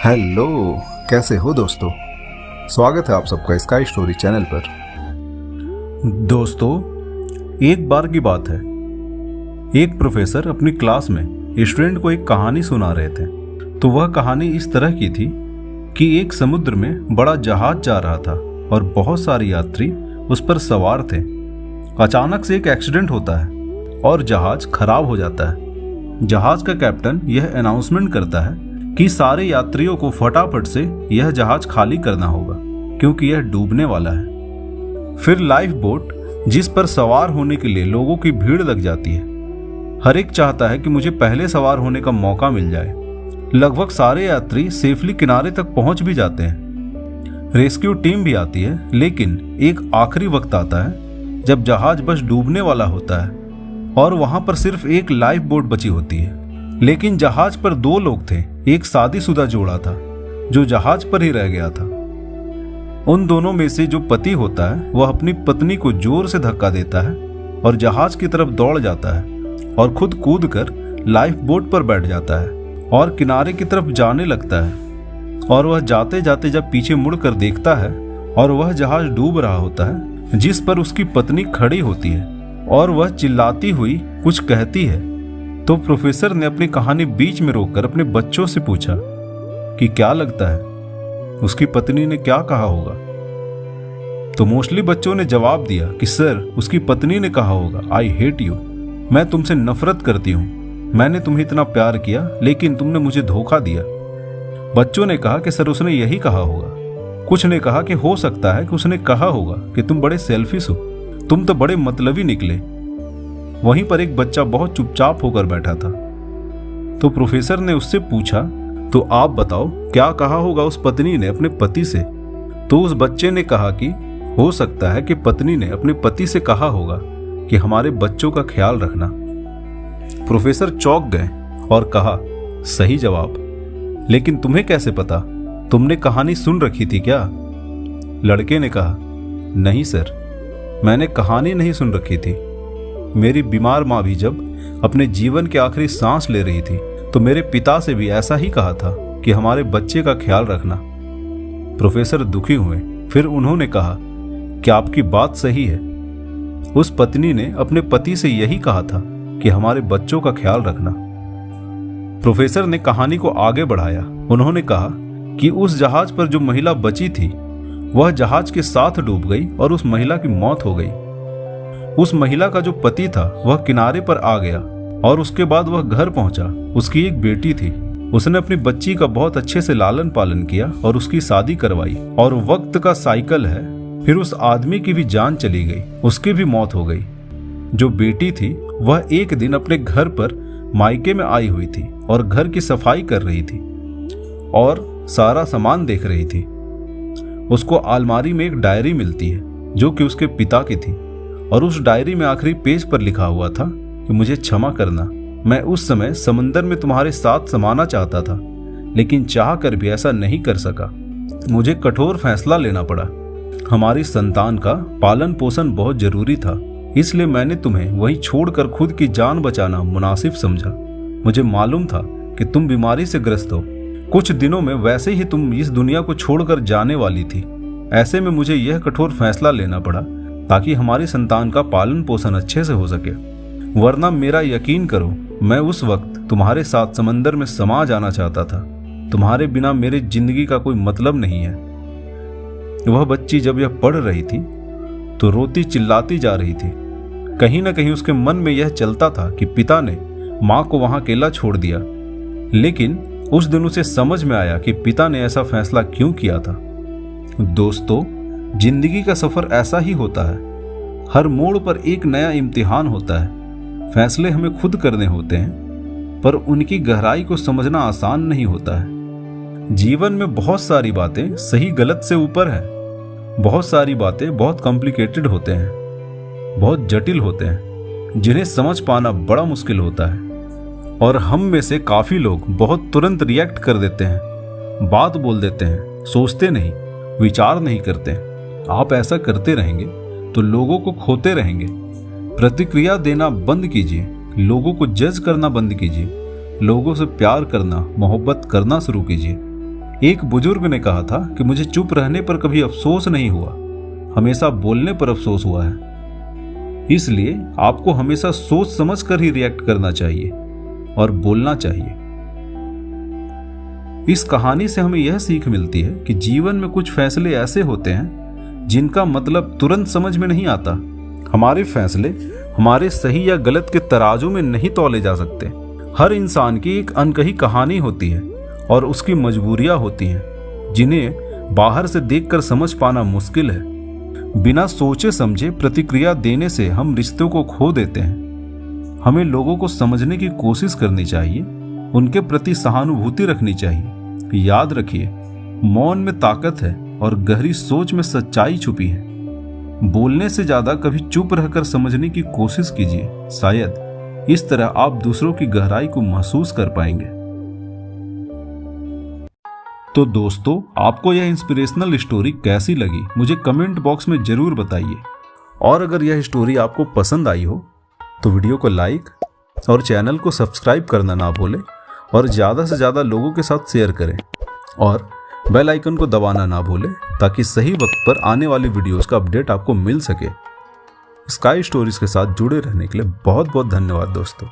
Hello, कैसे हो दोस्तों। स्वागत है आप सबका स्काई स्टोरी चैनल पर। दोस्तों, एक बार की बात है, एक प्रोफेसर अपनी क्लास में स्टूडेंट को एक कहानी सुना रहे थे। तो वह कहानी इस तरह की थी कि एक समुद्र में बड़ा जहाज जा रहा था और बहुत सारे यात्री उस पर सवार थे। अचानक से एक एक्सीडेंट होता है और जहाज खराब हो जाता है। जहाज का कैप्टन यह अनाउंसमेंट करता है कि सारे यात्रियों को फटाफट से यह जहाज खाली करना होगा क्योंकि यह डूबने वाला है। फिर लाइफ बोट जिस पर सवार होने के लिए लोगों की भीड़ लग जाती है। हर एक चाहता है कि मुझे पहले सवार होने का मौका मिल जाए। लगभग सारे यात्री सेफली किनारे तक पहुंच भी जाते हैं। रेस्क्यू टीम भी आती है, लेकिन एक आखिरी वक्त आता है जब जहाज बस डूबने वाला होता है और वहां पर सिर्फ एक लाइफ बोट बची होती है। लेकिन जहाज पर दो लोग थे। एक शादीशुदा जोड़ा था जो जहाज पर ही रह गया था। उन दोनों में से जो पति होता है वह अपनी पत्नी को जोर से धक्का देता है और जहाज की तरफ दौड़ जाता है और खुद कूदकर लाइफ बोट पर बैठ जाता है और किनारे की तरफ जाने लगता है। और वह जाते जाते जब पीछे मुड़कर देखता है और वह जहाज डूब रहा होता है जिस पर उसकी पत्नी खड़ी होती है और वह चिल्लाती हुई कुछ कहती है। तो प्रोफेसर ने अपनी कहानी बीच में रोककर अपने बच्चों से पूछा कि क्या लगता है उसकी पत्नी ने क्या कहा होगा। तो मोस्टली बच्चों ने जवाब दिया कि सर, उसकी पत्नी ने कहा होगा आई हेट यू, मैं तुमसे नफरत करती हूँ। मैंने तुम्हें इतना प्यार किया लेकिन तुमने मुझे धोखा दिया। बच्चों ने कहा कि सर, उसने यही कहा होगा। कुछ ने कहा कि हो सकता है कि उसने कहा होगा कि तुम बड़े सेल्फिश हो, तुम तो बड़े मतलबी निकले। वहीं पर एक बच्चा बहुत चुपचाप होकर बैठा था। तो प्रोफेसर ने उससे पूछा, तो आप बताओ क्या कहा होगा उस पत्नी ने अपने पति से। तो उस बच्चे ने कहा कि हो सकता है कि पत्नी ने अपने पति से कहा होगा कि हमारे बच्चों का ख्याल रखना। प्रोफेसर चौंक गए और कहा, सही जवाब, लेकिन तुम्हें कैसे पता? तुमने कहानी सुन रखी थी क्या? लड़के ने कहा, नहीं सर, मैंने कहानी नहीं सुन रखी थी। मेरी बीमार माँ भी जब अपने जीवन के आखिरी सांस ले रही थी तो मेरे पिता से भी ऐसा ही कहा था कि हमारे बच्चे का ख्याल रखना। प्रोफेसर दुखी हुए। फिर उन्होंने कहा, क्या आपकी बात सही है? उस पत्नी ने अपने पति से यही कहा था कि हमारे बच्चों का ख्याल रखना। प्रोफेसर ने कहानी को आगे बढ़ाया। उन्होंने कहा कि उस जहाज पर जो महिला बची थी वह जहाज के साथ डूब गई और उस महिला की मौत हो गई। उस महिला का जो पति था वह किनारे पर आ गया और उसके बाद वह घर पहुंचा। उसकी एक बेटी थी। उसने अपनी बच्ची का बहुत अच्छे से लालन पालन किया और उसकी शादी करवाई। और वक्त का साइकिल है, फिर उस आदमी की भी जान चली गई, उसकी भी मौत हो गई। जो बेटी थी वह एक दिन अपने घर पर मायके में आई हुई थी और घर की सफाई कर रही थी और सारा सामान देख रही थी। उसको अलमारी में एक डायरी मिलती है जो कि उसके पिता की थी और उस डायरी में आखिरी पेज पर लिखा हुआ था कि मुझे क्षमा करना, मैं उस समय समंदर में तुम्हारे साथ समाना चाहता था लेकिन चाह कर भी ऐसा नहीं कर सका। मुझे कठोर फैसला लेना पड़ा। हमारी संतान का पालन पोषण बहुत जरूरी था, इसलिए मैंने तुम्हें वहीं छोड़कर खुद की जान बचाना मुनासिब समझा। मुझे मालूम था कि तुम बीमारी से ग्रस्त हो। कुछ दिनों में वैसे ही तुम इस दुनिया को छोड़कर जाने वाली थी। ऐसे में मुझे यह कठोर फैसला लेना पड़ा ताकि हमारी संतान का पालन पोषण अच्छे से हो सके। वरना मेरा यकीन करो, मैं उस वक्त तुम्हारे साथ समंदर में समा जाना चाहता था। तुम्हारे बिना मेरी जिंदगी का कोई मतलब नहीं है। वह बच्ची जब यह पढ़ रही थी तो रोती चिल्लाती जा रही थी। कहीं ना कहीं उसके मन में यह चलता था कि पिता ने माँ को वहां अकेला छोड़ दिया। लेकिन उस दिन उसे समझ में आया कि पिता ने ऐसा फैसला क्यों किया था। दोस्तों, जिंदगी का सफर ऐसा ही होता है। हर मोड़ पर एक नया इम्तिहान होता है। फैसले हमें खुद करने होते हैं पर उनकी गहराई को समझना आसान नहीं होता है। जीवन में बहुत सारी बातें सही गलत से ऊपर है। बहुत सारी बातें बहुत कॉम्प्लिकेटेड होते हैं, बहुत जटिल होते हैं, जिन्हें समझ पाना बड़ा मुश्किल होता है। और हम में से काफी लोग बहुत तुरंत रिएक्ट कर देते हैं, बात बोल देते हैं, सोचते नहीं, विचार नहीं करते। आप ऐसा करते रहेंगे तो लोगों को खोते रहेंगे। प्रतिक्रिया देना बंद कीजिए, लोगों को जज करना बंद कीजिए, लोगों से प्यार करना, मोहब्बत करना शुरू कीजिए। एक बुजुर्ग ने कहा था कि मुझे चुप रहने पर कभी अफसोस नहीं हुआ, हमेशा बोलने पर अफसोस हुआ है। इसलिए आपको हमेशा सोच समझ कर ही रिएक्ट करना चाहिए और बोलना चाहिए। इस कहानी से हमें यह सीख मिलती है कि जीवन में कुछ फैसले ऐसे होते हैं जिनका मतलब तुरंत समझ में नहीं आता। हमारे फैसले हमारे सही या गलत के तराजू में नहीं तौले जा सकते। हर इंसान की एक अनकही कहानी होती है और उसकी मजबूरियां होती हैं जिन्हें बाहर से देखकर समझ पाना मुश्किल है। बिना सोचे समझे प्रतिक्रिया देने से हम रिश्तों को खो देते हैं। हमें लोगों को समझने की कोशिश करनी चाहिए, उनके प्रति सहानुभूति रखनी चाहिए। याद रखिए, मौन में ताकत है और गहरी सोच में सच्चाई छुपी है। बोलने से ज्यादा कभी चुप रहकर समझने की कोशिश कीजिए, शायद इस तरह आप दूसरों की गहराई को महसूस कर पाएंगे। तो दोस्तों, आपको यह इंस्पिरेशनल स्टोरी कैसी लगी मुझे कमेंट बॉक्स में जरूर बताइए। और अगर यह स्टोरी आपको पसंद आई हो तो वीडियो को लाइक और चैनल को सब्सक्राइब करना ना भूलें और ज़्यादा से ज़्यादा लोगों के साथ शेयर करें और बेल आइकन को दबाना ना भूलें ताकि सही वक्त पर आने वाली वीडियोस का अपडेट आपको मिल सके। स्काई स्टोरीज के साथ जुड़े रहने के लिए बहुत बहुत धन्यवाद दोस्तों।